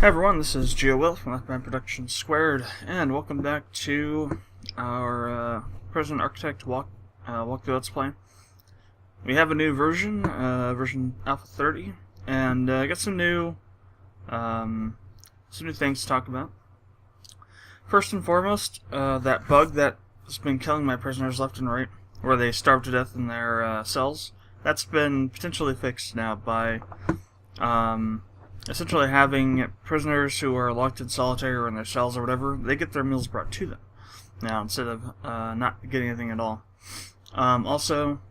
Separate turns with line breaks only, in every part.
Hey everyone, this is Will from Productions², and welcome back to our Prison Architect walkthrough Let's Play. We have a new version, version Alpha 30, and I got some new things to talk about. First and foremost, that bug that has been killing my prisoners left and right, where they starve to death in their cells, that's been potentially fixed now by essentially having prisoners who are locked in solitary or in their cells or whatever, they get their meals brought to them now instead of not getting anything at all. Also,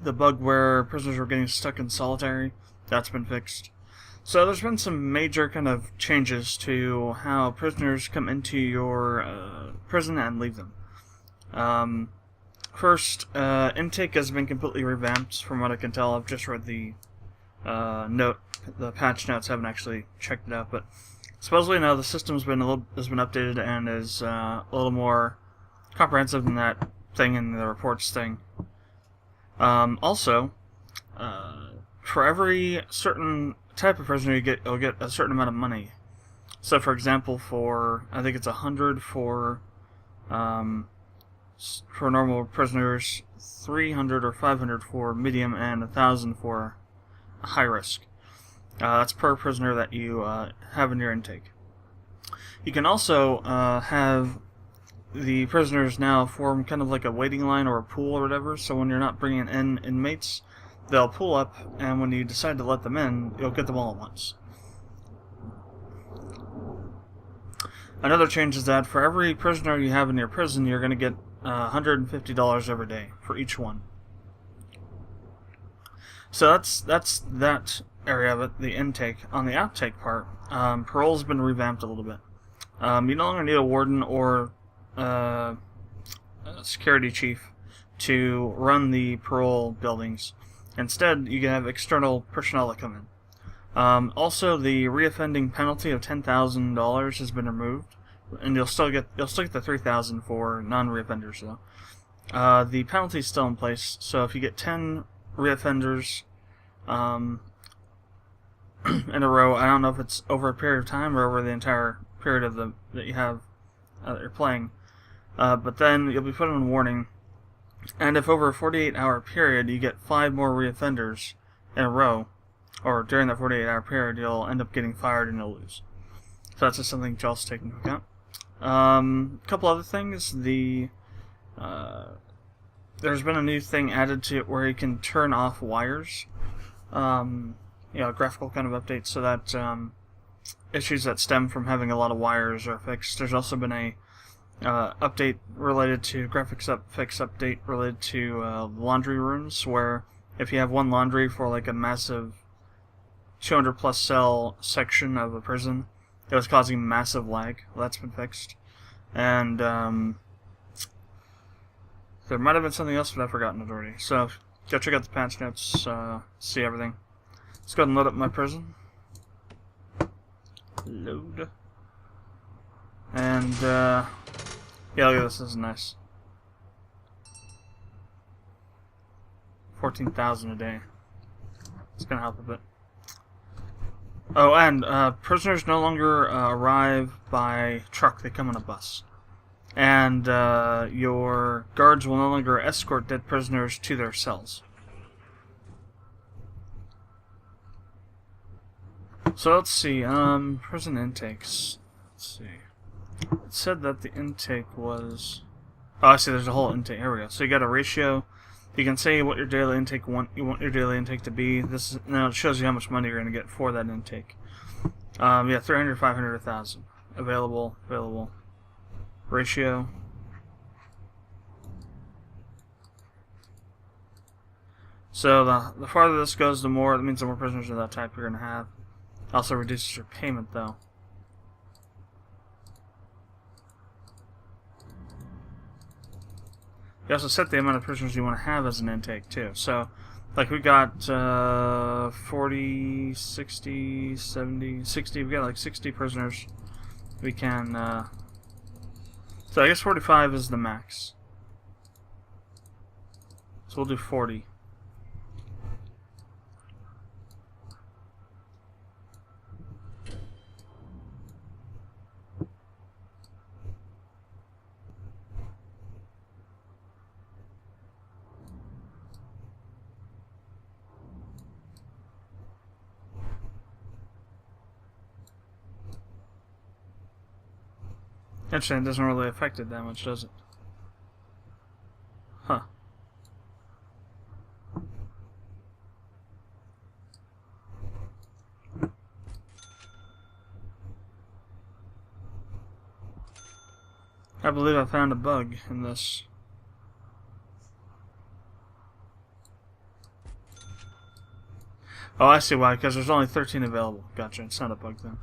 the bug where prisoners were getting stuck in solitary, that's been fixed. So there's been some major kind of changes to how prisoners come into your prison and leave them. First, intake has been completely revamped from what I can tell. I've just read the patch notes, haven't actually checked it out, but supposedly now the system's been updated and is a little more comprehensive than that thing in the reports thing. Also, for every certain type of prisoner you'll get a certain amount of money. So, for example, I think it's 100 for normal prisoners, 300 or 500 for medium, and 1,000 for high risk. That's per prisoner that you have in your intake. You can also have the prisoners now form kind of like a waiting line or a pool or whatever, so when you're not bringing in inmates, they'll pull up, and when you decide to let them in, you'll get them all at once. Another change is that for every prisoner you have in your prison, you're going to get $150 every day for each one. So that's that area of it, the intake. On the outtake part, parole's been revamped a little bit. You no longer need a warden or a security chief to run the parole buildings. Instead, you can have external personnel that come in. Also, the reoffending penalty of $10,000 has been removed, and you'll still get the $3,000 for non-reoffenders though. The penalty is still in place, so if you get 10 reoffenders in a row, I don't know if it's over a period of time or over the entire period of that you have that you're playing, but then you'll be put on warning. And if over a 48-hour period you get 5 more reoffenders in a row, or during that 48-hour period, you'll end up getting fired and you'll lose. So that's just something to also take into account. A couple other things. There's been a new thing added to it where you can turn off wires. Graphical kind of updates so that issues that stem from having a lot of wires are fixed. There's also been a update related to fix update related to laundry rooms, where if you have one laundry for like a massive 200 plus cell section of a prison, it was causing massive lag. Well, that's been fixed. And there might have been something else, but I've forgotten it already. So go check out the patch notes, see everything. Let's go ahead and load up my prison. Load. And yeah, look at this. This is nice. 14,000 a day. It's gonna help a bit. Oh, and prisoners no longer arrive by truck; they come on a bus. And your guards will no longer escort dead prisoners to their cells. So let's see, prison intakes. Let's see. It said that the intake was... Oh, I see, there's a whole intake. Here we go. So you got a ratio. You can say what your daily intake you want your daily intake to be. Now it shows you how much money you're going to get for that intake. Yeah, 300, 500, 1,000. Available. Ratio. So the farther this goes, the more, that means the more prisoners of that type you're going to have. Also reduces your payment though. You also set the amount of prisoners you want to have as an intake too. So, like we got 40, 60, 70, 60, we got like 60 prisoners. We can, so I guess 45 is the max. So we'll do 40. Actually, it doesn't really affect it that much, does it? Huh. I believe I found a bug in this. Oh, I see why, because there's only 13 available. Gotcha, it's not a bug then.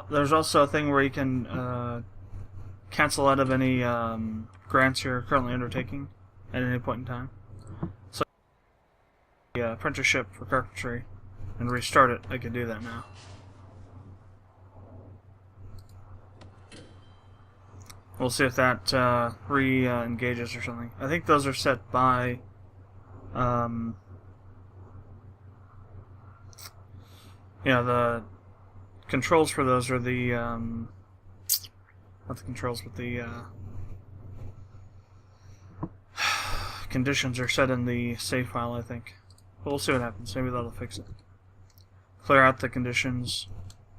There's also a thing where you can cancel out of any grants you're currently undertaking at any point in time. So, the apprenticeship for carpentry and restart it. I can do that now. We'll see if that re-engages or something. I think those are set by the controls for those are the not the controls, but the conditions are set in the save file, I think. But we'll see what happens. Maybe that'll fix it. Clear out the conditions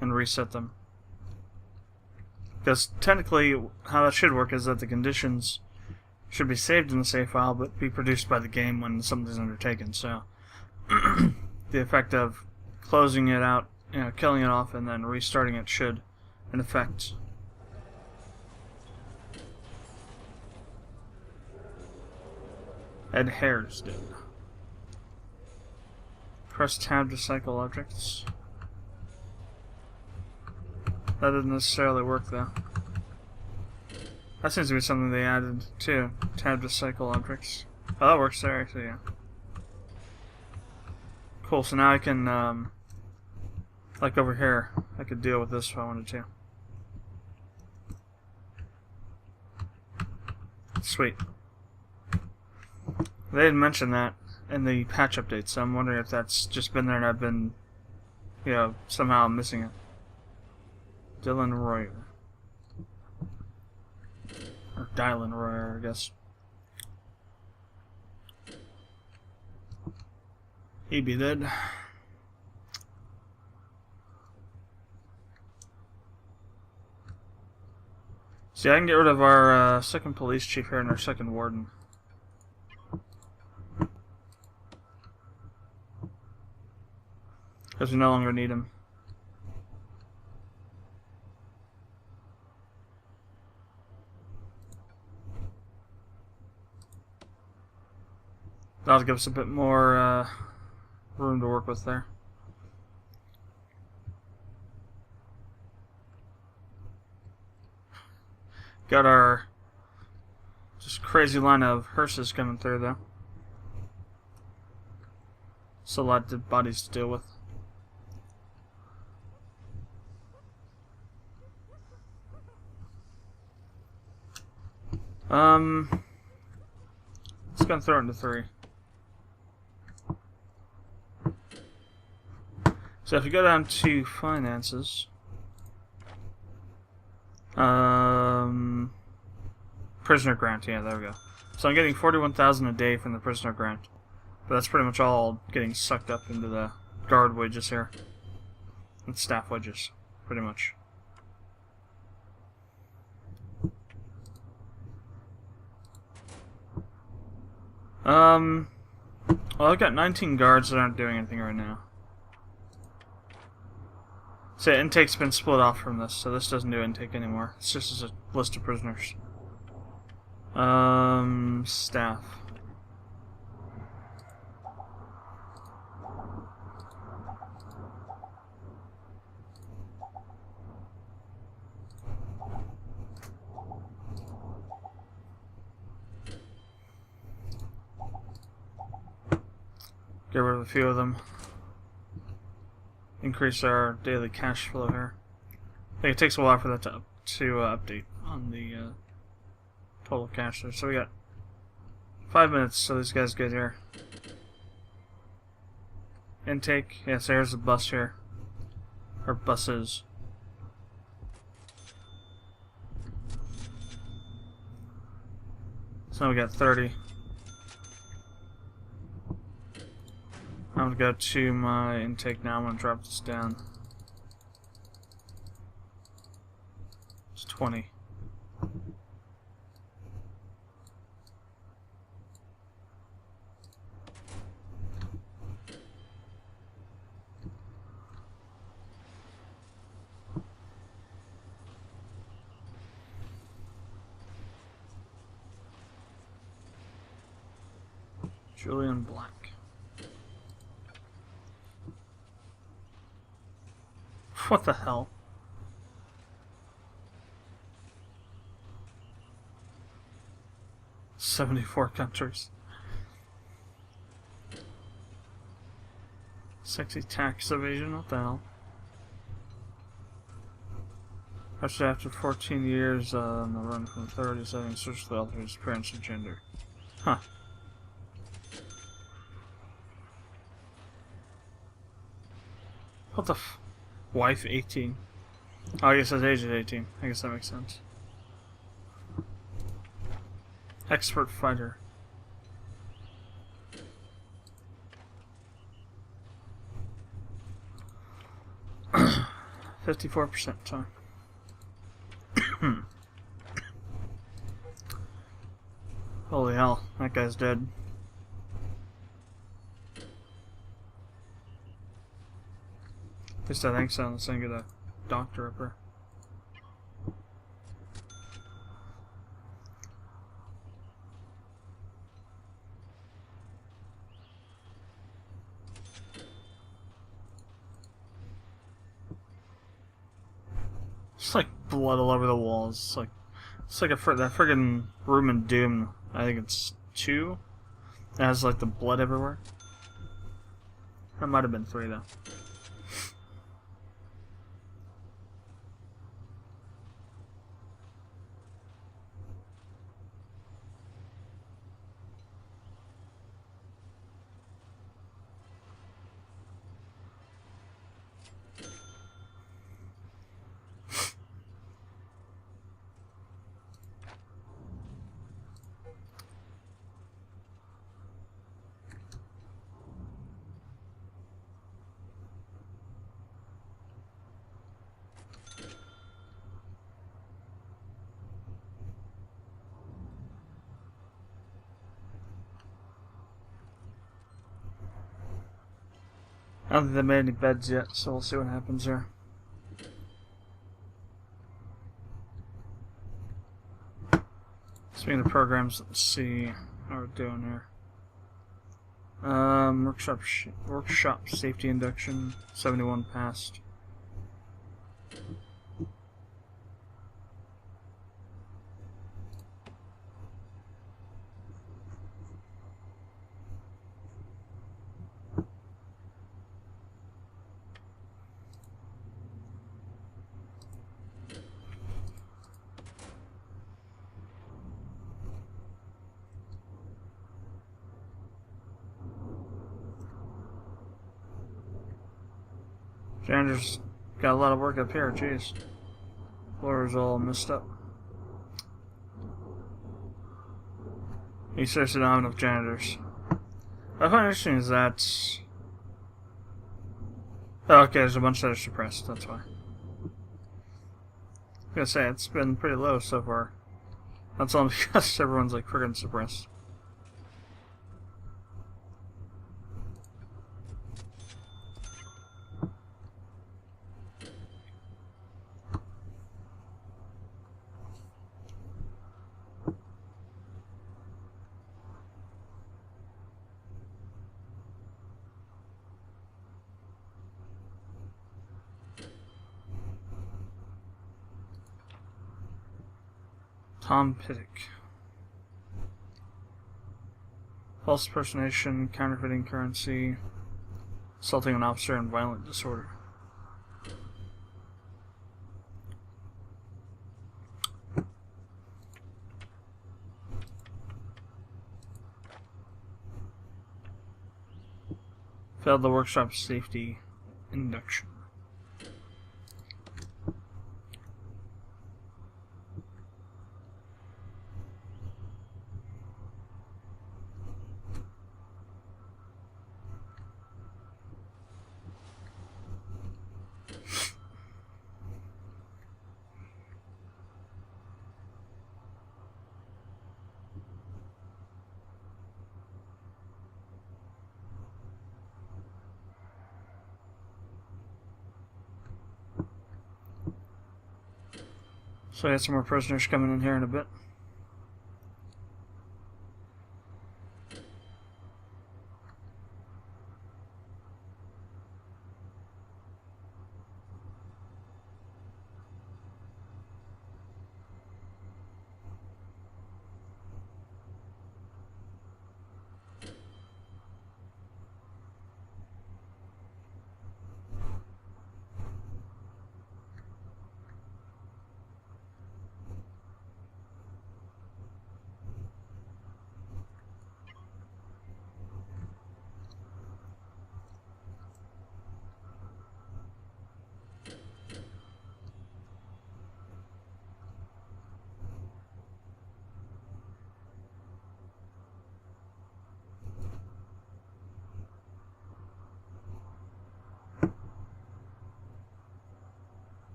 and reset them. Because technically, how that should work is that the conditions should be saved in the save file, but be produced by the game when something's undertaken. So, the effect of closing it out, killing it off, and then restarting it should, in effect, Ed Hare's did. Press tab to cycle objects. That doesn't necessarily work though. That seems to be something they added too. Tab to cycle objects. Oh, that works there actually, yeah. Cool, so now I can, like over here, I could deal with this if I wanted to. Sweet. They didn't mention that in the patch update, so I'm wondering if that's just been there and I've been, somehow missing it. Dylan Royer. Or Dylan Royer, I guess. He be dead. See, I can get rid of our second police chief here and our second warden. Because we no longer need him. That'll give us a bit more room to work with there. Got our just crazy line of hearses coming through though. So a lot of bodies to deal with. Just gonna throw it into 3. So if you go down to finances, prisoner grant, yeah, there we go. So I'm getting 41,000 a day from the prisoner grant, but that's pretty much all getting sucked up into the guard wages here, and staff wages, pretty much. Well, I've got 19 guards that aren't doing anything right now. So intake's been split off from this, so this doesn't do intake anymore. It's just a list of prisoners. Staff. Get rid of a few of them. Increase our daily cash flow here. I think it takes a while for that to update on the total cash there. So we got 5 minutes so these guys get here. Intake. Yes, there's a bus here. Or buses. So we got 30. I'm gonna go to my intake now. I'm gonna drop this down. It's 20. Julian Black. What the hell? "74 countries. Sexy tax evasion, what the hell? Actually, after 14 years on the run from authorities, having searched the author's appearance and gender. Huh. What the f... Wife 18. Oh, I guess his age is 18. I guess that makes sense. Expert fighter. "54% time." Holy hell, that guy's dead. At least I think so. Let's get a doctor up here. It's like blood all over the walls. It's like that friggin' room in Doom. I think it's 2. It has like the blood everywhere. That might have been 3 though. I don't think they made any beds yet, so we'll see what happens there. Speaking of programs, let's see how we're doing here. Workshop safety induction, 71 passed. Janitor's got a lot of work up here, jeez. Floor's all messed up. You seriously don't have enough janitors. What I find interesting is that... Oh, okay, there's a bunch that are suppressed, that's why. I was gonna say, it's been pretty low so far. That's all because everyone's like friggin' suppressed. Tom Piddick. False impersonation, counterfeiting currency, assaulting an officer, and violent disorder. Failed the workshop safety induction. So I got some more prisoners coming in here in a bit.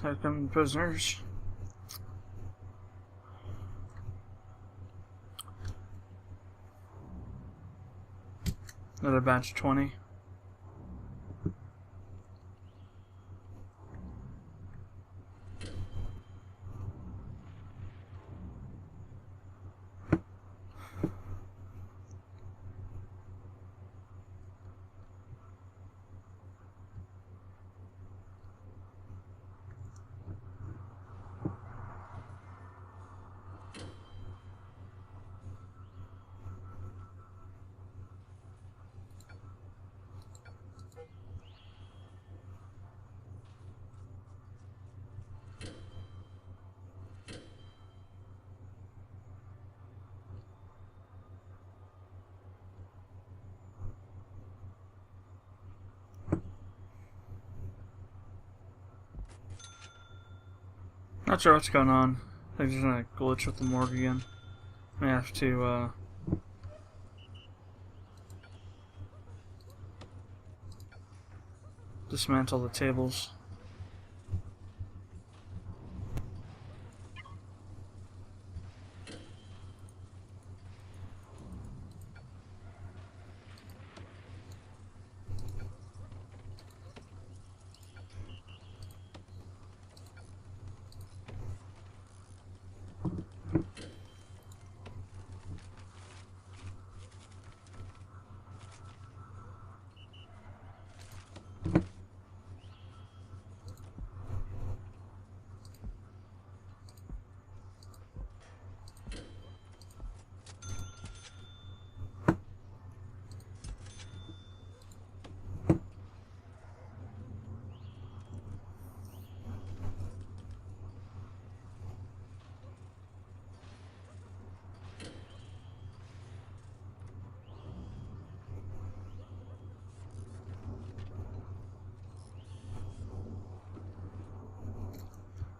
Here come prisoners. Another batch of 20. Not sure what's going on. I think there's a glitch with the morgue again. I have to dismantle the tables.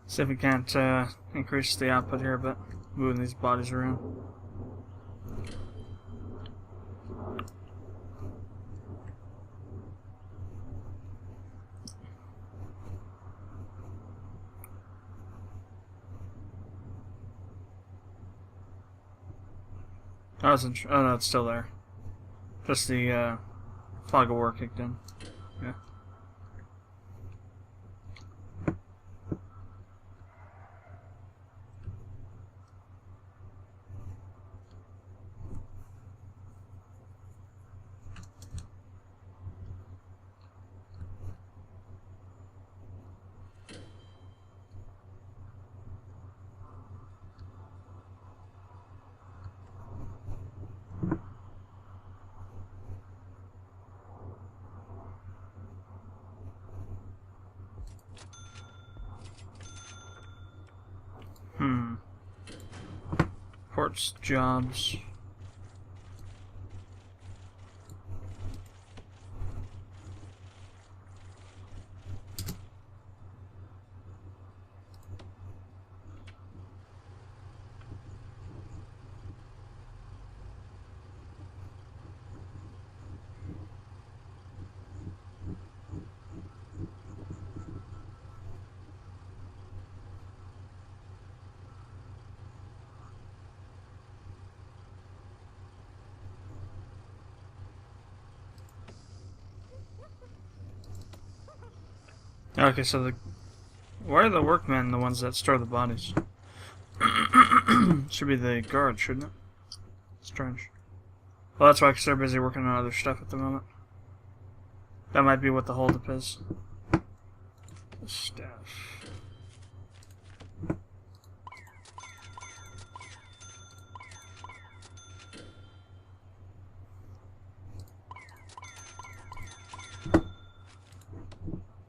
See if we can't increase the output here a bit, moving these bodies around. Oh, no, it's still there. Just the fog of war kicked in. Yeah. Ports, jobs. Okay, so why are the workmen the ones that store the bodies? Should be the guards, shouldn't it? Strange. Well, that's why, because they're busy working on other stuff at the moment. That might be what the holdup is. The staff.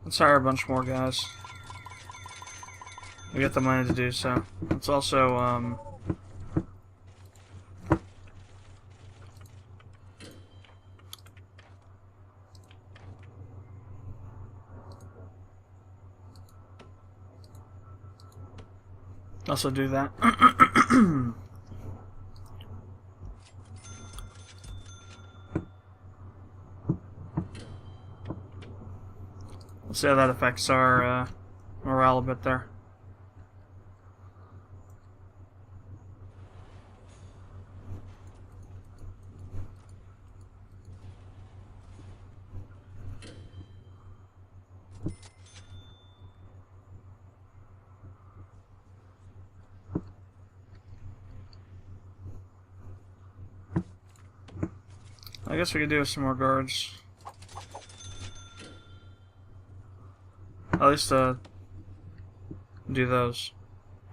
Let's hire a bunch more guys. We got the money to do so. Let's also, also do that. Let's see how that affects our morale a bit there. I guess we could do with some more guards. At least, do those,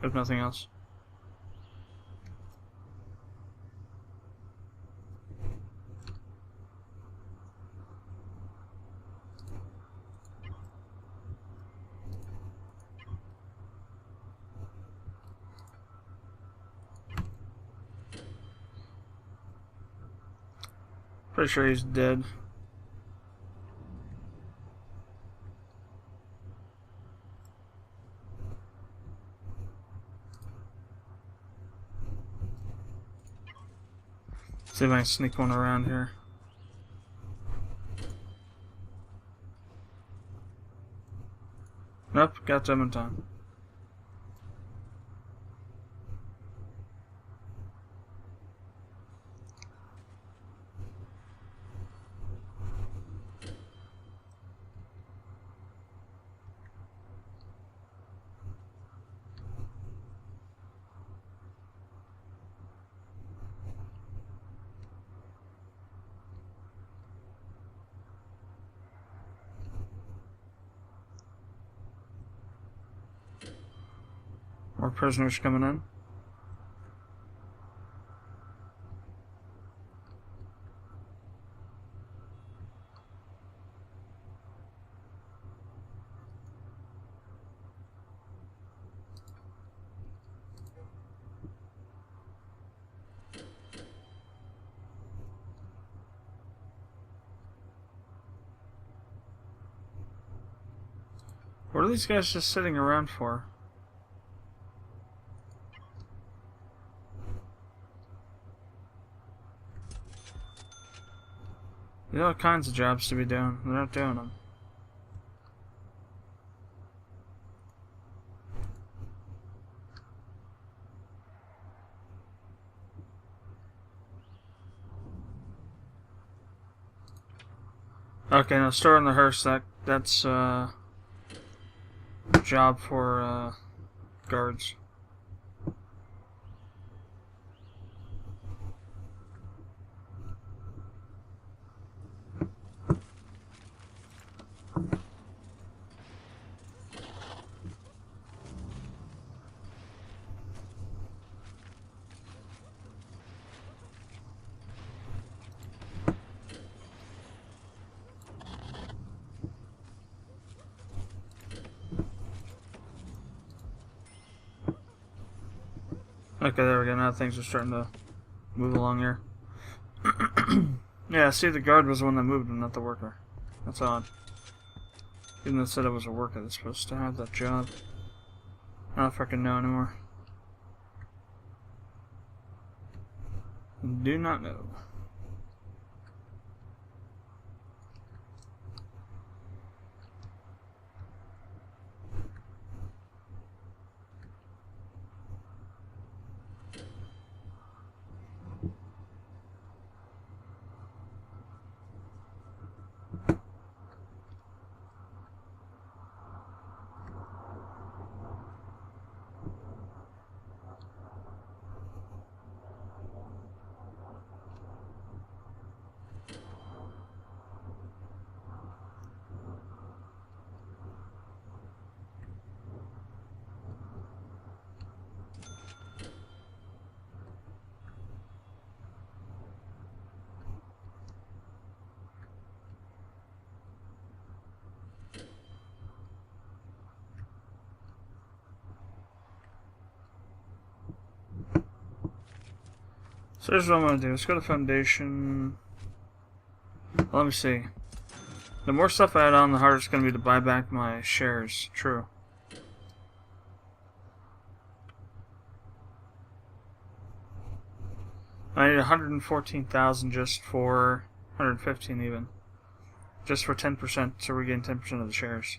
if nothing else. Pretty sure he's dead. See if I can sneak one around here. Nope, got them in time. More prisoners coming in. What are these guys just sitting around for? They got all kinds of jobs to be doing. They're not doing them. Okay, now storing the hearse, that's job for guards. Okay, there we go. Now things are starting to move along here. Yeah, see, the guard was the one that moved him, not the worker. That's odd. Even though it said it was a worker that's supposed to have that job. I don't freaking know anymore. Do not know. So here's what I'm going to do. Let's go to Foundation. Let me see. The more stuff I add on, the harder it's going to be to buy back my shares. True. I need 114,000 just for 115 even. Just for 10% to regain 10% of the shares.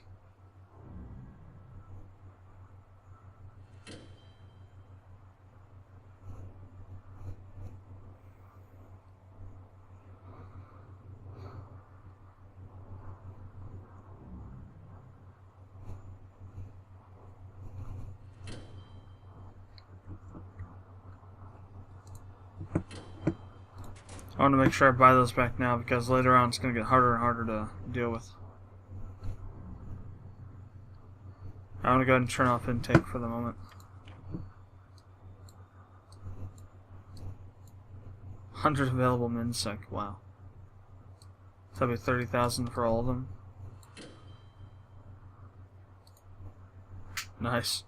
I want to make sure I buy those back now because later on it's going to get harder and harder to deal with. I want to go ahead and turn off intake for the moment. 100 available minsec, wow. So that'd be 30,000 for all of them. Nice.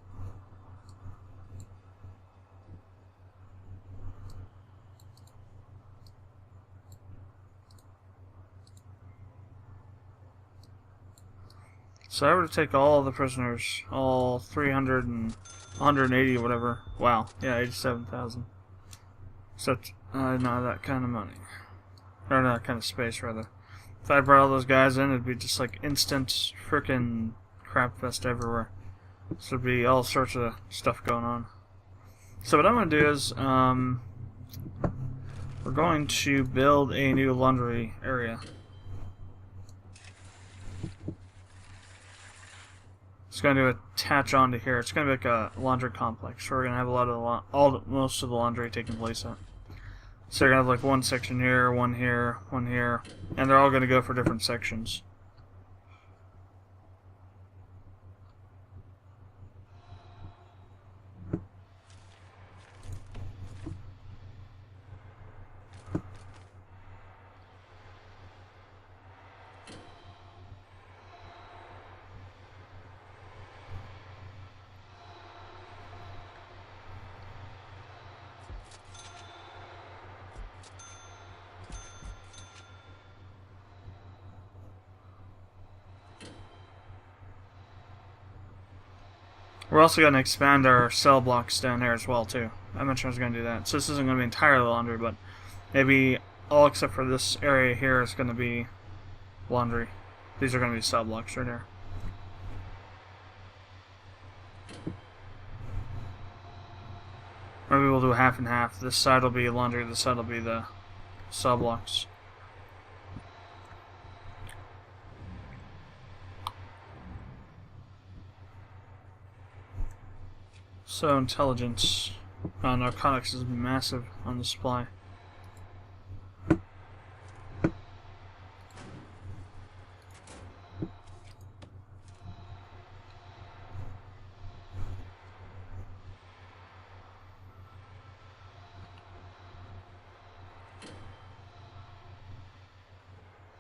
So I were to take all the prisoners, all 300 and 180 or whatever. Wow, yeah, 87,000. Except I don't have that kind of money. Or not that kind of space, rather. If I brought all those guys in, it'd be just like instant frickin' crap fest everywhere. So it'd be all sorts of stuff going on. So what I'm going to do is, we're going to build a new laundry area. It's going to attach onto here. It's going to be like a laundry complex. We're going to have a lot of most of the laundry taking place at. So you're going to have like one section here, one here, one here, and they're all going to go for different sections. We're also going to expand our cell blocks down here as well, too. I mentioned I was going to do that. So this isn't going to be entirely laundry, but maybe all except for this area here is going to be laundry. These are going to be cell blocks right here. Maybe we'll do half and half. This side will be laundry, this side will be the cell blocks. So intelligence, narcotics is massive on the supply.